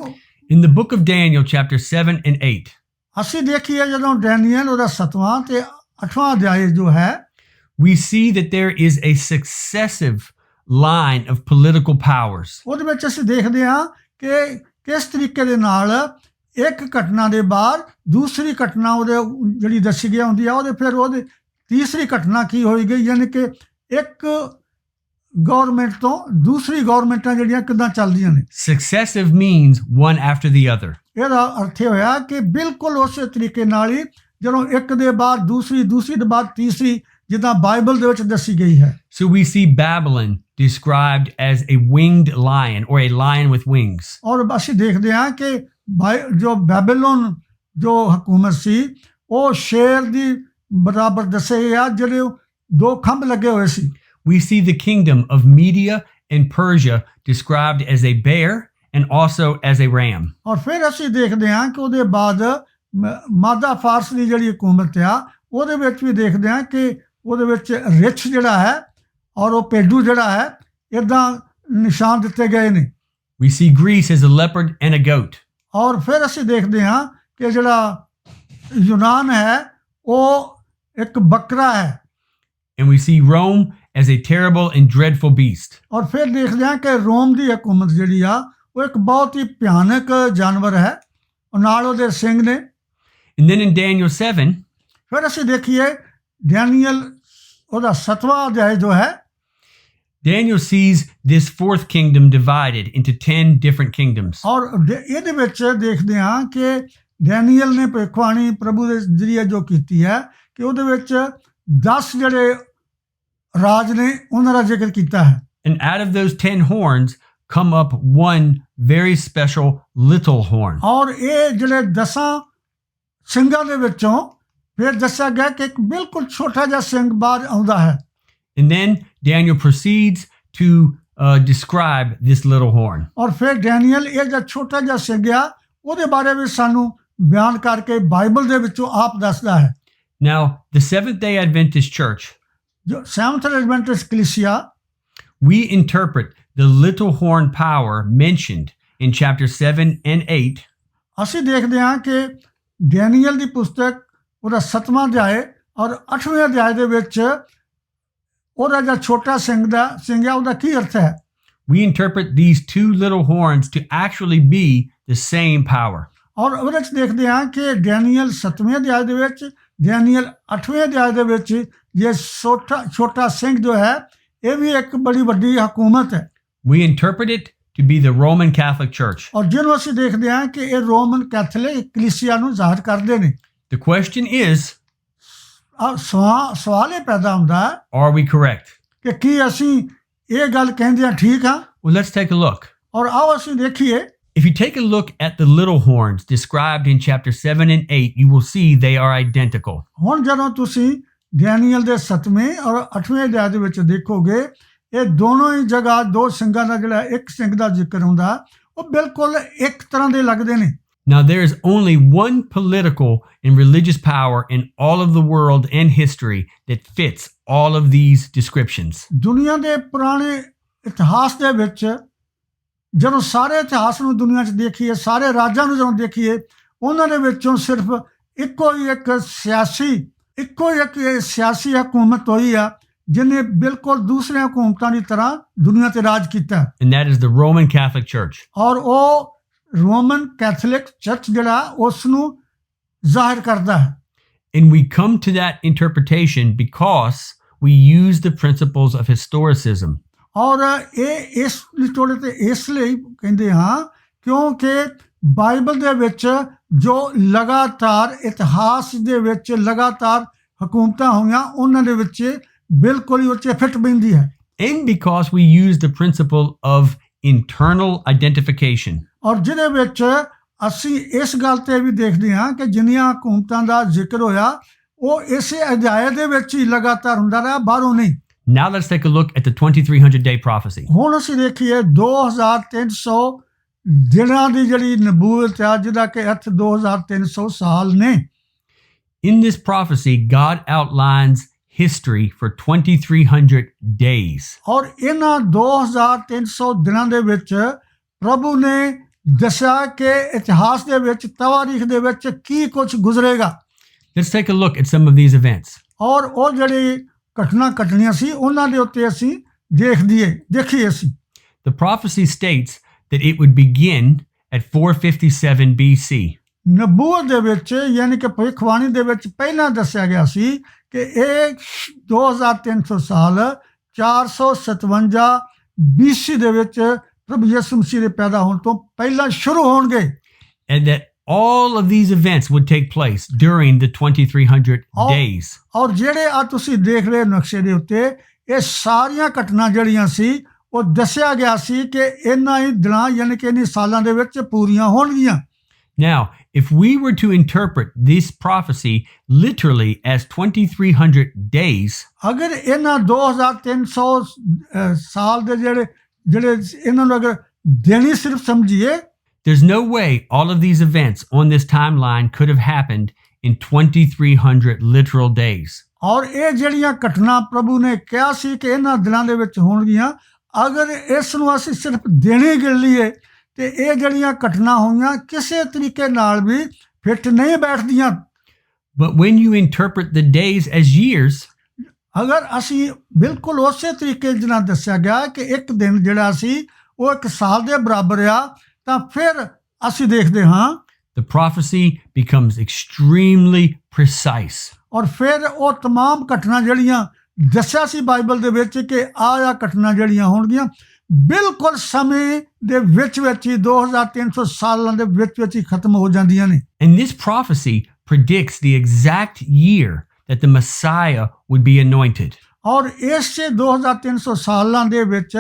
In the book of Daniel, chapter 7 and 8, ਅਸੀਂ ਦੇਖੀਏ ਜਦੋਂ ਡੈਨੀਅਲ ਉਹਦਾ 7ਵਾਂ ਤੇ 8ਵਾਂ ਅਧਿਆਇ ਜੋ ਹੈ we see that there is a successive line of political powers. ਉਹਦੇ ਵਿੱਚ ਅਸੀਂ ਦੇਖਦੇ ਹਾਂ ਕਿ ਕਿਸ ਤਰੀਕੇ ਦੇ ਨਾਲ ਇੱਕ ਘਟਨਾ ਦੇ ਬਾਅਦ ਦੂਸਰੀ ਘਟਨਾ ਉਹਦੇ ਜਿਹੜੀ ਦੱਸੀ ਗਈ ਹੁੰਦੀ ਆ ਉਹਦੇ ਫਿਰ ਉਹਦੇ ਤੀਸਰੀ ਘਟਨਾ ਕੀ ਹੋਈ ਗਈ, ਯਾਨੀ ਕਿ ਇੱਕ ਗਵਰਨਮੈਂਟ ਤੋਂ ਦੂਸਰੀ ਗਵਰਨਮੈਂਟਾਂ ਜਿਹੜੀਆਂ ਕਿੱਦਾਂ ਚੱਲਦੀਆਂ ਨੇ। Successive means one after the other. ਇਹਦਾ ਅਰਥ ਇਹ ਹੋਇਆ ਕਿ ਬਿਲਕੁਲ ਉਸੇ ਤਰੀਕੇ ਨਾਲ ਹੀ ਜਦੋਂ ਇੱਕ ਦੇ ਬਾਅਦ ਦੂਸਰੀ ਦੇ ਬਾਅਦ ਤੀਸਰੀ ਜਿੱਦਾਂ ਬਾਈਬਲ ਦੇ ਵਿੱਚ ਦੱਸੀ ਗਈ ਹੈ। So we see Babylon described as a winged lion or a lion with wings. ਔਰ ਅਸੀਂ ਦੇਖਦੇ ਹਾਂ ਕਿ ਜੋ ਬੈਬੀਲੋਨ ਜੋ ਹਕੂਮਤ ਸੀ ਉਹ ਸ਼ੇਰ ਦੀ ਬਰਾਬਰ ਦੱਸੇ ਗਿਆ ਜਿਹੜੇ ਦੋ ਖੰਭ ਲੱਗੇ ਹੋਏ ਸੀ। We see the kingdom of Media and Persia described as a bear and also as a ram. ਔਰ ਫਿਰ ਅਸੀਂ ਦੇਖਦੇ ਹਾਂ ਕਿ ਉਹਦੇ ਬਾਅਦ ਮਾਦਾ ਫਾਰਸ ਦੀ ਜਿਹੜੀ ਹਕੂਮਤ ਆ ਉਹਦੇ ਵਿੱਚ ਵੀ ਦੇਖਦੇ ਹਾਂ ਕਿ ਉਹਦੇ ਵਿੱਚ ਰਿਛ ਜਿਹੜਾ ਹੈ ਔਰ ਉਹ ਭੇਡੂ ਜਿਹੜਾ ਹੈ ਇਦਾਂ ਨਿਸ਼ਾਨ ਦਿੱਤੇ ਗਏ ਨੇ। We see Greece as a leopard and a goat. ਔਰ ਫਿਰ ਅਸੀਂ ਦੇਖਦੇ ਹਾਂ ਕਿ ਜਿਹੜਾ ਯੂਨਾਨ ਹੈ ਉਹ ਇੱਕ ਬੱਕਰਾ ਹੈ। And we see Rome as a terrible and dreadful beast. ਔਰ ਫਿਰ ਦੇਖਦੇ ਹਾਂ ਕਿ ਰੋਮ ਦੀ ਹਕੂਮਤ ਜਿਹੜੀ ਆ ਉਹ ਇੱਕ ਬਹੁਤ ਹੀ ਭਿਆਨਕ ਜਾਨਵਰ ਹੈ, ਨਾਲ ਉਹਦੇ ਸਿੰਘ ਨੇ। And then in Daniel 7, ਫਿਰ ਅਸੀਂ ਦੇਖੀਏ ਡੈਨੀਅਲ ਉਹਦਾ 7ਵਾਂ ਅਧਿਆਇ ਜੋ ਹੈ Daniel sees this fourth kingdom divided into 10 different kingdoms. ਔਰ ਇਹਦੇ ਵਿੱਚ ਦੇਖਦੇ ਹਾਂ ਕਿ ਡੈਨੀਅਲ ਨੇ ਭਵਿੱਖਬਾਣੀ ਪ੍ਰਭੂ ਦੇ ਜ਼ਰੀਏ ਜੋ ਕੀਤੀ ਹੈ ਕਿ ਉਹਦੇ ਵਿੱਚ 10 ਜਿਹੜੇ ਰਾਜ ਨੇ ਉਹਨਾਂ ਦਾ ਜ਼ਿਕਰ ਕੀਤਾ ਹੈ। And out of those 10 horns come up one very special little horn. ਔਰ ਇਹ ਜਿਹੜੇ 10 ਸਿੰਘਾਂ ਦੇ ਵਿੱਚੋਂ ਫਿਰ ਦੱਸਿਆ ਗਿਆ ਕਿ ਇੱਕ ਬਿਲਕੁਲ ਛੋਟਾ ਜਿਹਾ ਸਿੰਘ ਬਾਹਰ ਆਉਂਦਾ ਹੈ। And then Daniel proceeds to describe this little horn. ਔਰ ਫਿਰ ਡੈਨੀਅਲ ਇਹ ਜਿਹੜਾ ਛੋਟਾ ਜਿਹਾ ਸਿੰਘ ਆ ਉਹਦੇ ਬਾਰੇ ਵੀ ਸਾਨੂੰ ਬਿਆਨ ਕਰਕੇ ਬਾਈਬਲ ਦੇ ਵਿੱਚੋਂ ਆਪ ਦੱਸਦਾ ਹੈ। Now, the Seventh-day Adventist Church, ਜੋ Seventh-day Adventist ਕਲੀਸਿਆ, we interpret the little horn power mentioned in chapter 7 and 8 ਅਸੀਂ ਦੇਖਦੇ ਹਾਂ ਕਿ ਡੈਨੀਅਲ ਦੀ ਪੁਸਤਕ ਉਹਦਾ 7ਵਾਂ ਅਧਿਆਇ ਔਰ 8ਵੇਂ ਅਧਿਆਇ ਦੇ ਵਿੱਚ ਉਹਦਾ ਜਿਹੜਾ ਛੋਟਾ ਸਿੰਘ ਆ ਉਹਦਾ ਕੀ ਅਰਥ ਹੈ। We interpret these two little horns to actually be the same power. ਔਰ ਉਹਦੇ ਵਿੱਚ ਦੇਖਦੇ ਹਾਂ ਕਿ ਡੈਨੀਅਲ 7ਵੇਂ ਅਧਿਆਇ ਦੇ ਵਿੱਚ, ਡੈਨੀਅਲ 8ਵੇਂ ਅਧਿਆਇ ਦੇ ਵਿੱਚ ਇਹ ਛੋਟਾ ਸਿੰਘ ਜੋ ਹੈ ਇਹ ਵੀ ਇੱਕ ਬੜੀ ਵੱਡੀ ਹਕੂਮਤ ਹੈ। We interpret it to be the Roman Catholic Church. ਔਰ ਜਿਹਨੂੰ ਅਸੀਂ ਦੇਖਦੇ ਹਾਂ ਕਿ ਇਹ ਰੋਮਨ ਕੈਥੋਲਿਕ ਕਲੀਸਿਆ ਨੂੰ ਜ਼ਾਹਿਰ ਕਰਦੇ ਨੇ। The question is, ਸਵਾਲ ਇਹ ਪੈਦਾ ਹੁੰਦਾ ਹੈ are we correct? ਕਿ ਕੀ ਅਸੀਂ ਇਹ ਗੱਲ ਕਹਿੰਦੇ ਹਾਂ ਠੀਕ ਹਾਂ। Well, let's take a look. ਔਰ ਆਓ ਅਸੀਂ ਦੇਖੀਏ। If you take a look at the little horns described in chapter 7 and 8, you will see they are identical. ਹੁਣ ਜਦੋਂ ਤੁਸੀਂ ਡੈਨੀਅਲ ਦੇ 7ਵੇਂ ਔਰ 8ਵੇਂ ਅਧਿਆਇ ਦੇ ਵਿੱਚ ਦੇਖੋਗੇ ਇਹ ਦੋਨੋਂ ਹੀ ਜਗ੍ਹਾ ਦੋ ਸਿੰਘਾਂ ਦਾ ਜਿਹੜਾ ਇੱਕ ਸਿੰਘ ਦਾ ਜ਼ਿਕਰ ਹੁੰਦਾ ਉਹ ਬਿਲਕੁਲ ਇੱਕ ਤਰ੍ਹਾਂ ਦੇ ਲੱਗਦੇ ਨੇ। Now, there is only one political and religious power in all of the world and history that fits all of these descriptions. ਦੁਨੀਆ ਦੇ ਪੁਰਾਣੇ ਇਤਿਹਾਸ ਦੇ ਵਿੱਚ ਜਦੋਂ ਸਾਰੇ ਇਤਿਹਾਸ ਨੂੰ ਦੁਨੀਆ 'ਚ ਦੇਖੀਏ, ਸਾਰੇ ਰਾਜਾਂ ਨੂੰ ਜਦੋਂ ਦੇਖੀਏ, ਉਹਨਾਂ ਦੇ ਵਿੱਚੋਂ ਸਿਰਫ ਇੱਕੋ ਹੀ ਇੱਕ ਸਿਆਸੀ ਹਕੂਮਤ ਹੋਈ ਆ ਜਿਹਨੇ ਬਿਲਕੁਲ ਦੂਸਰੀਆਂ ਹਕੂਮਤਾਂ ਦੀ ਤਰ੍ਹਾਂ ਦੁਨੀਆ ਤੇ ਰਾਜ ਕੀਤਾ। And that is the Roman Catholic Church. ਔਰ ਉਹ ਰੋਮਨ ਕੈਥੋਲਿਕ ਚਰਚ ਜਿਹੜਾ ਉਸ ਨੂੰ ਜ਼ਾਹਿਰ ਕਰਦਾ ਹੈ। And we come to that interpretation because we use the principles of historicism. ਔਰ ਇਹ ਇਸ ਲਿਟੋੜੇ ਤੇ ਇਸ ਲਈ ਕਹਿੰਦੇ ਹਾਂ ਕਿਉਂਕਿ ਬਾਈਬਲ ਦੇ ਵਿੱਚ ਜੋ ਲਗਾਤਾਰ ਇਤਿਹਾਸ ਦੇ ਵਿੱਚ ਲਗਾਤਾਰ ਹਕੂਮਤਾਂ ਹੋਈਆਂ ਉਹਨਾਂ ਦੇ ਵਿੱਚ ਬਿਲਕੁਲ ਹੀ ਉੱਚੇ ਫਿੱਟ ਪੈਂਦੀ ਹੈ। And because we use the principle of internal identification. ਔਰ ਜਿਹਦੇ ਵਿੱਚ ਅਸੀਂ ਇਸ ਗੱਲ ਤੇ ਵੀ ਦੇਖਦੇ ਹਾਂ ਕਿ ਜਿੰਨੀਆਂ ਹਕੂਮਤਾਂ ਦਾ ਜ਼ਿਕਰ ਹੋਇਆ ਉਹ ਇਸੇ ਅਧਿਆਇ ਦੇ ਵਿੱਚ ਹੀ ਲਗਾਤਾਰ ਹੁੰਦਾ ਰਿਹਾ, ਬਾਹਰੋਂ ਨਹੀਂ। Now let's take a look at the 2300-day prophecy. ਹੁਣ ਅਸੀਂ ਦੇਖੀਏ 2300 ਦਿਨਾਂ ਦੀ ਜਿਹੜੀ ਨਬੂਵਤ ਆ, ਜਿਹਦਾ ਕਿ ਅਰਥ 2300 ਸਾਲ ਨੇ। In this prophecy, God outlines history for 2300 days. ਔਰ ਇਹਨਾਂ 2300 ਦਿਨਾਂ ਦੇ ਵਿੱਚ ਪ੍ਰਭੂ ਨੇ ਦੱਸਿਆ ਕਿ ਇਤਿਹਾਸ ਦੇ ਵਿੱਚ, ਤਵਾਰੀਖ ਦੇ ਵਿੱਚ ਕੀ ਕੁਝ ਗੁਜ਼ਰੇਗਾ। Let's take a look at some of these events. ਔਰ ਉਹ ਜਿਹੜੀ ਘਟਨਾ ਘਟਣੀਆਂ ਸੀ ਉਹਨਾਂ ਦੇ ਉੱਤੇ ਅਸੀਂ ਦੇਖੀਏ ਅਸੀਂ। The prophecy states that it would begin at 457 BC. ਨਬੂਵਤ ਦੇ ਵਿੱਚ, ਯਾਨੀ ਕਿ ਭਵਿੱਖਬਾਣੀ ਦੇ ਵਿੱਚ ਪਹਿਲਾਂ ਦੱਸਿਆ ਗਿਆ ਸੀ ਕਿ ਇਹ 2300 ਸਾਲ 457 BC ਦੇ ਵਿੱਚ ਪ੍ਰਭੂ ਯਿਸੂ ਮਸੀਹ ਦੇ ਪੈਦਾ ਹੋਣ ਤੋਂ ਪਹਿਲਾਂ ਸ਼ੁਰੂ ਹੋਣਗੇ। And that all of these events would take place during the 2300 days. ਔਰ ਜਿਹੜੇ ਆ ਤੁਸੀਂ ਦੇਖ ਰਹੇ ਨਕਸ਼ੇ ਦੇ ਉੱਤੇ, ਇਹ ਸਾਰੀਆਂ ਘਟਨਾ ਜਿਹੜੀਆਂ ਸੀ ਉਹ ਦੱਸਿਆ ਗਿਆ ਸੀ ਕਿ ਇਹਨਾਂ ਹੀ ਦਿਨਾਂ, ਯਾਨੀ ਕਿ ਇਹਨਾਂ ਸਾਲਾਂ ਦੇ ਵਿੱਚ ਪੂਰੀਆਂ ਹੋਣਗੀਆਂ। Now, if we were to interpret this prophecy literally as 2300 days, ਅਗਰ ਇਹਨਾਂ 2300 ਸਾਲ ਦੇ ਜਿਹੜੇ ਇਹਨਾਂ ਨੂੰ ਅਗਰ ਦਿਨ ਸਿਰਫ ਸਮਝੀਏ, there's no way all of these events on this timeline could have happened in 2300 literal days. ਔਰ ਇਹ ਜਿਹੜੀਆਂ ਘਟਨਾ ਪ੍ਰਭੂ ਨੇ ਕਿਹਾ ਸੀ ਕਿ ਇਹਨਾਂ ਦਿਨਾਂ ਦੇ ਵਿੱਚ ਹੋਣਗੀਆਂ, ਅਗਰ ਇਸ ਨੂੰ ਅਸੀਂ ਸਿਰਫ ਦਿਨੇ ਗਿਣ ਲਈਏ ਤੇ ਇਹ ਜਿਹੜੀਆਂ ਘਟਨਾ ਹੋਈਆਂ ਕਿਸੇ ਤਰੀਕੇ ਨਾਲ ਵੀ ਫਿੱਟ ਨਹੀਂ ਬੈਠਦੀਆਂ। But when you interpret the days as years, ਅਗਰ ਅਸੀਂ ਬਿਲਕੁਲ ਉਸੇ ਤਰੀਕੇ ਜਿਹਾ ਦੱਸਿਆ ਗਿਆ ਕਿ ਇੱਕ ਦਿਨ ਜਿਹੜਾ ਸੀ ਉਹ ਇੱਕ ਸਾਲ ਦੇ ਬਰਾਬਰ ਆ, ਤਾਂ ਫਿਰ ਅਸੀਂ ਦੇਖਦੇ ਹਾਂ the prophecy becomes extremely precise. ਔਰ ਫਿਰ ਉਹ तमाम ਘਟਨਾ ਜਿਹੜੀਆਂ ਦੱਸਿਆ ਸੀ ਬਾਈਬਲ ਦੇ ਵਿੱਚ ਕਿ ਆਹ ਘਟਨਾ ਜਿਹੜੀਆਂ ਹੋਣਗੀਆਂ, ਬਿਲਕੁਲ ਸਮੇਂ ਦੇ ਵਿੱਚ ਹੀ 2300 ਸਾਲਾਂ ਦੇ ਵਿੱਚ ਹੀ ਖਤਮ ਹੋ ਜਾਂਦੀਆਂ ਨੇ। And this prophecy predicts the exact year that the Messiah would be anointed. ਔਰ ਇਸ 2300 ਸਾਲਾਂ ਦੇ ਵਿੱਚ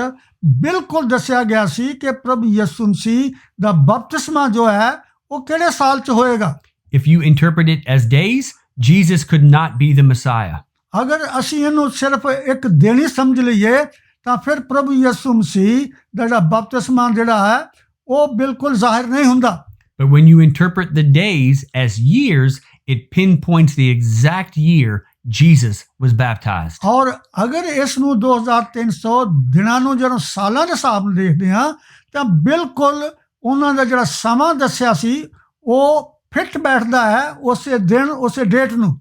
ਬਿਲਕੁਲ ਦੱਸਿਆ ਗਿਆ ਸੀ ਕਿ ਪ੍ਰਭੂ ਯਿਸੂ ਮਸੀਹ ਦਾ ਬਪਤਿਸਮਾ ਜੋ ਹੈ ਉਹ ਕਿਹੜੇ ਸਾਲ 'ਚ ਹੋਏਗਾ। If you interpret it as days, Jesus could not be the Messiah. ਅਗਰ ਅਸੀਂ ਇਹਨੂੰ ਸਿਰਫ ਇੱਕ ਦਿਨ ਹੀ ਸਮਝ ਲਈਏ ਤਾਂ ਫਿਰ ਪ੍ਰਭੂ ਯਿਸੂ ਮਸੀਹ ਦਾ ਜਿਹੜਾ ਬਪਤਿਸਮਾ ਜਿਹੜਾ ਹੈ ਉਹ ਬਿਲਕੁਲ ਜ਼ਾਹਿਰ ਨਹੀਂ ਹੁੰਦਾ। But when you interpret the days as years, it pinpoints the exact year Jesus was baptized. ਔਰ ਅਗਰ ਇਸ ਨੂੰ 2300 ਦਿਨਾਂ ਨੂੰ ਜਦੋਂ ਸਾਲਾਂ ਦੇ ਹਿਸਾਬ ਨਾਲ ਦੇਖਦੇ ਹਾਂ ਤਾਂ ਬਿਲਕੁਲ ਉਹਨਾਂ ਦਾ ਜਿਹੜਾ ਸਮਾਂ ਦੱਸਿਆ ਸੀ ਉਹ ਫਿੱਟ ਬੈਠਦਾ ਹੈ ਉਸੇ ਦਿਨ, ਉਸੇ ਡੇਟ ਨੂੰ।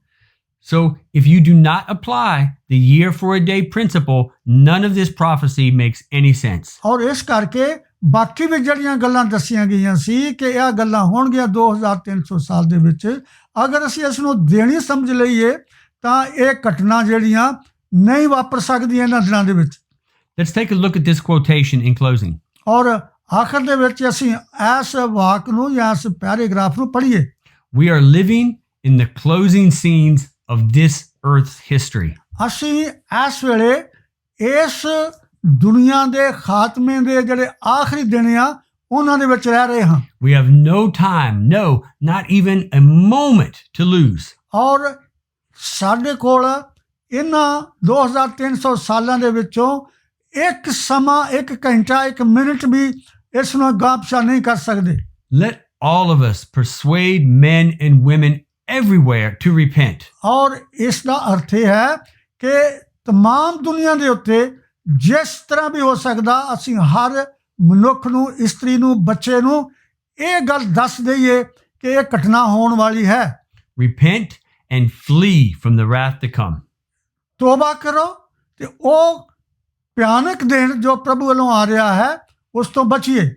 So if you do not apply the year for a day principle, none of this prophecy makes any sense. ਔਰ ਇਸ ਕਰਕੇ ਬਾਕੀ ਵੀ ਜਿਹੜੀਆਂ ਗੱਲਾਂ ਦੱਸੀਆਂ ਗਈਆਂ ਸੀ ਕਿ ਇਹ ਗੱਲਾਂ ਹੋਣਗੀਆਂ 2300 ਸਾਲ ਦੇ ਵਿੱਚ, ਅਗਰ ਅਸੀਂ ਇਸ ਨੂੰ ਦੇਣੀ ਸਮਝ ਲਈਏ ਤਾਂ ਇਹ ਘਟਨਾ ਜਿਹੜੀਆਂ ਨਹੀਂ ਵਾਪਰ ਸਕਦੀਆਂ ਇਹਨਾਂ ਦਿਨਾਂ ਦੇ ਵਿੱਚ। Let's take a look at this quotation in closing. ਔਰ ਆਖਰ ਦੇ ਵਿੱਚ ਅਸੀਂ ਇਸ ਵਾਕ ਨੂੰ ਜਾਂ ਇਸ ਪੈਰਾਗ੍ਰਾਫ ਨੂੰ ਪੜ੍ਹੀਏ। We are living in the closing scenes of this earth's history. ਅਸੀਂ ਇਸ ਵੇਲੇ ਇਸ ਦੁਨੀਆ ਦੇ ਖਾਤਮੇ ਦੇ ਜਿਹੜੇ ਆਖਰੀ ਦਿਨ ਆ ਉਹਨਾਂ ਦੇ ਵਿੱਚ ਰਹਿ ਰਹੇ ਹਾਂ। We have no time, no, not even a moment to lose. ਔਰ ਸਾਡੇ ਕੋਲ ਇਹਨਾਂ 2300 ਸਾਲਾਂ ਦੇ ਵਿੱਚੋਂ ਇੱਕ ਸਮਾਂ, ਇੱਕ ਘੰਟਾ, ਇੱਕ ਮਿੰਟ ਵੀ ਇਸ ਨੂੰ ਗਾਂਪਸ਼ਾ ਨਹੀਂ ਕਰ ਸਕਦੇ। Let all of us persuade men and women everywhere to repent. ਔਰ ਇਸ ਦਾ ਅਰਥ ਇਹ ਹੈ ਕਿ तमाम ਦੁਨੀਆ ਦੇ ਉੱਤੇ ਜਿਸ ਤਰ੍ਹਾਂ ਵੀ ਹੋ ਸਕਦਾ ਅਸੀਂ ਹਰ ਮਨੁੱਖ ਨੂੰ, ਇਸਤਰੀ ਨੂੰ, ਬੱਚੇ ਨੂੰ ਇਹ ਗੱਲ ਦੱਸ ਦਈਏ ਕਿ ਇਹ ਘਟਨਾ ਹੋਣ ਵਾਲੀ ਹੈ। Repent and flee from the wrath to come. ਤੋਬਾ ਕਰੋ ਤੇ ਉਹ ਭਿਆਨਕ ਦਿਨ ਜੋ ਪ੍ਰਭੂ ਵੱਲੋਂ ਆ ਰਿਹਾ ਹੈ ਉਸ ਤੋਂ ਬਚੀਏ।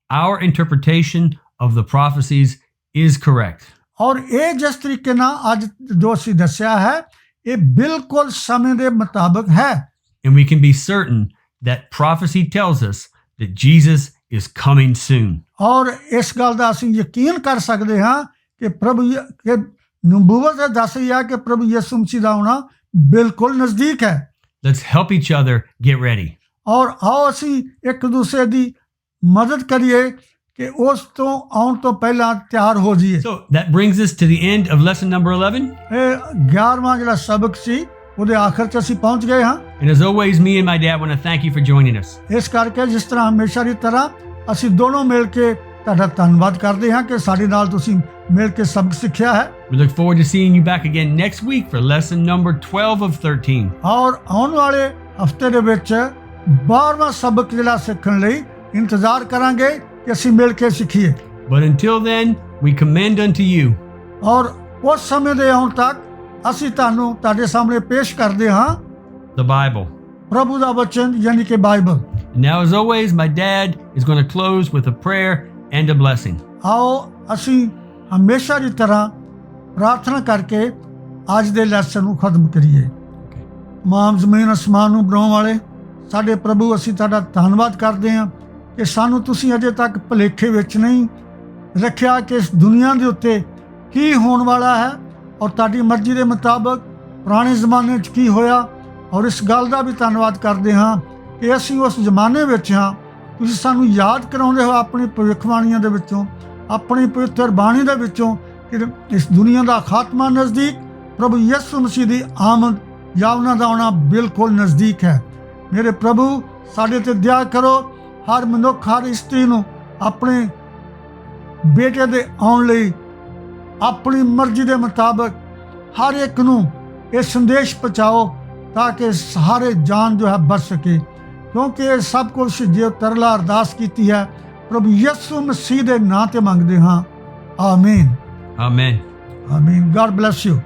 Our interpretation of the prophecies is correct. ਔਰ ਇਹ ਜਿਸ ਤਰੀਕੇ ਨਾਲ ਅੱਜ ਜੋ ਅਸੀਂ ਦੱਸਿਆ ਹੈ ਇਹ ਬਿਲਕੁਲ ਸਮੇਂ ਦੇ ਮੁਤਾਬਕ ਹੈ। And we can be certain that prophecy tells us that Jesus is coming soon. ਔਰ ਇਸ ਗੱਲ ਦਾ ਅਸੀਂ ਯਕੀਨ ਕਰ ਸਕਦੇ ਹਾਂ ਕਿ ਕਿ ਨਬੂਵਤ ਦੱਸ ਰਹੀ ਹੈ ਕਿ ਪ੍ਰਭੂ ਯਿਸੂ ਮਸੀਹ ਦਾ ਆਉਣਾ ਬਿਲਕੁਲ ਨਜ਼ਦੀਕ ਹੈ। Let's help each other get ready. ਔਰ ਆਓ ਅਸੀਂ ਇੱਕ ਦੂਸਰੇ ਦੀ ਮਦਦ ਕਰੀਏ ਕਿ ਉਸ ਤੋਂ ਆਉਣ ਤੋਂ ਪਹਿਲਾਂ ਤਿਆਰ ਹੋ ਜਾਈਏ। So that brings us to the end of lesson number 11. ਇਹ 11ਵਾਂ ਜਿਹੜਾ ਸਬਕ ਸੀ ਉਹਦੇ ਆਖਰ 'ਚ ਅਸੀਂ ਪਹੁੰਚ ਗਏ ਹਾਂ। And as always, me and my dad want to thank you for joining us. ਇਸ ਕਰਕੇ ਜਿਸ ਤਰ੍ਹਾਂ ਹਮੇਸ਼ਾ ਦੀ ਤਰ੍ਹਾਂ ਅਸੀਂ ਦੋਨੋਂ ਮਿਲ ਕੇ ਤੁਹਾਡਾ ਧੰਨਵਾਦ ਕਰਦੇ ਹਾਂ ਕਿ ਸਾਡੇ ਨਾਲ ਤੁਸੀਂ ਮਿਲ ਕੇ ਸਬਕ ਸਿੱਖਿਆ ਹੈ। We look forward to seeing you back again next week for lesson number 12 of 13. ਔਰ ਆਉਣ ਵਾਲੇ ਹਫਤੇ ਦੇ ਵਿੱਚ 12ਵਾਂ ਸਬਕ ਜਿਹੜਾ ਸਿੱਖਣ ਲਈ ਇੰਤਜ਼ਾਰ ਕਰਾਂਗੇ ਕਿ ਅਸੀਂ ਮਿਲ ਕੇ ਸਿੱਖੀਏ। But until then, we commend unto you ਔਰ ਉਸ ਸਮੇਂ ਦੇ ਆਉਣ ਤੱਕ ਅਸੀਂ ਤੁਹਾਨੂੰ ਤੁਹਾਡੇ ਸਾਹਮਣੇ ਪੇਸ਼ ਕਰਦੇ ਹਾਂ the Bible. ਪ੍ਰਭੂ ਦਾ ਵਚਨ ਯਾਨੀ ਕਿ Bible. And now, as always, my dad is going to close with a prayer and a blessing. ਆਓ ਅਸੀਂ ਹਮੇਸ਼ਾ ਦੀ ਤਰ੍ਹਾਂ ਪ੍ਰਾਰਥਨਾ ਕਰਕੇ ਅੱਜ ਦੇ ਲੈਸਨ ਨੂੰ ਖਤਮ ਕਰੀਏ। ਮਾਮ ਜ਼ਮੀਨ ਅਸਮਾਨ ਨੂੰ ਬਣਾਉਣ ਵਾਲੇ ਸਾਡੇ ਪ੍ਰਭੂ, ਅਸੀਂ ਤੁਹਾਡਾ ਧੰਨਵਾਦ ਕਰਦੇ ਹਾਂ ਕਿ ਸਾਨੂੰ ਤੁਸੀਂ ਅਜੇ ਤੱਕ ਭੁਲੇਖੇ ਵਿੱਚ ਨਹੀਂ ਰੱਖਿਆ ਕਿ ਇਸ ਦੁਨੀਆ ਦੇ ਉੱਤੇ ਕੀ ਹੋਣ ਵਾਲਾ ਹੈ ਔਰ ਤੁਹਾਡੀ ਮਰਜ਼ੀ ਦੇ ਮੁਤਾਬਕ ਪੁਰਾਣੇ ਜ਼ਮਾਨੇ 'ਚ ਕੀ ਹੋਇਆ। ਔਰ ਇਸ ਗੱਲ ਦਾ ਵੀ ਧੰਨਵਾਦ ਕਰਦੇ ਹਾਂ ਕਿ ਅਸੀਂ ਉਸ ਜ਼ਮਾਨੇ ਵਿੱਚ ਹਾਂ। ਤੁਸੀਂ ਸਾਨੂੰ ਯਾਦ ਕਰਾਉਂਦੇ ਹੋ ਆਪਣੀ ਭਵਿੱਖਬਾਣੀਆਂ ਦੇ ਵਿੱਚੋਂ, ਆਪਣੀ ਪਵਿੱਤਰ ਬਾਣੀ ਦੇ ਵਿੱਚੋਂ ਕਿ ਇਸ ਦੁਨੀਆ ਦਾ ਖਾਤਮਾ ਨਜ਼ਦੀਕ, ਪ੍ਰਭੂ ਯਿਸੂ ਮਸੀਹ ਦੀ ਆਮਦ ਜਾਂ ਉਹਨਾਂ ਦਾ ਆਉਣਾ ਬਿਲਕੁਲ ਨਜ਼ਦੀਕ ਹੈ। ਮੇਰੇ ਪ੍ਰਭੂ, ਸਾਡੇ ਤੇ ਦਇਆ ਕਰੋ। ਹਰ ਮਨੁੱਖ, ਹਰ ਇਸਤਰੀ ਨੂੰ ਆਪਣੇ ਬੇਟੇ ਦੇ ਆਉਣ ਲਈ ਆਪਣੀ ਮਰਜ਼ੀ ਦੇ ਮੁਤਾਬਕ ਹਰ ਇੱਕ ਨੂੰ ਇਹ ਸੰਦੇਸ਼ ਪਹੁੰਚਾਓ ਤਾਂ ਕਿ ਸਾਰੇ ਜਾਨ ਜੋ ਹੈ ਬਚ ਸਕੇ, ਕਿਉਂਕਿ ਇਹ ਸਭ ਕੁਛ ਜੇ ਤਰਲਾ ਅਰਦਾਸ ਕੀਤੀ ਹੈ ਪ੍ਰਭੂ ਯਿਸੂ ਮਸੀਹ ਦੇ ਨਾਂ ਤੇ ਮੰਗਦੇ ਹਾਂ। ਆਮੀਨ। Amen. ਆਮੀਨ। God bless you.